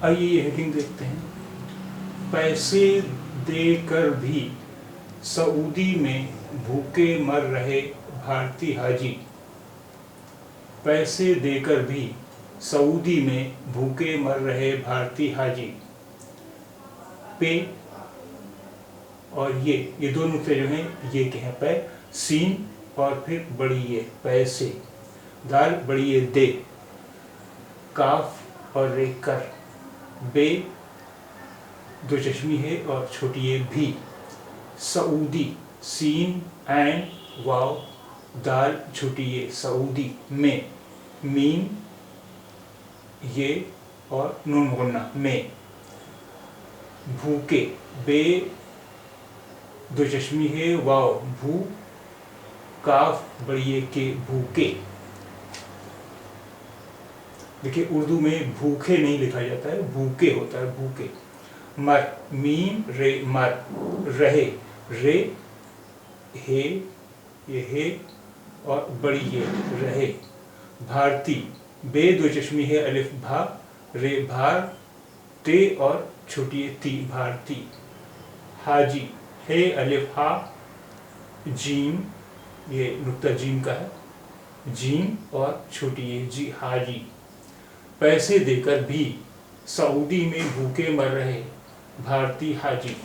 आइए ये हेडिंग देखते हैं। पैसे देकर भी सऊदी में भूखे मर रहे भारतीय हाजी। पैसे देकर भी सऊदी में भूखे मर रहे भारतीय हाजी। पे और ये दो नुक्ते जो हैं ये क्या है, पे सीन और फिर बड़ी ये पैसे, दाल बड़ी ये दे, काफ और रे कर, बे दो चश्मी है और छोटी ये भी, सऊदी सीन एंड वाव, दाल छोटी ये सऊदी में, मीम ये और नून मुगन्ना में, भूखे बे दो चश्मी है वाव भू, काफ बड़ी के भूखे। देखिए उर्दू में भूखे नहीं लिखा जाता है, भूखे होता है, भूखे। मर मीम रे मर, रहे रे हे ये हे और बड़ी ये रहे, भारती बे दो चश्मी है अलिफ भा, रे भार ते और छोटी ती भारती, हाजी हे अलिफ हा, जीम ये नुक्ता जीम का है, जीम और छोटी ये जी हाजी। पैसे देकर भी सऊदी में भूखे मर रहे भारतीय हाजी।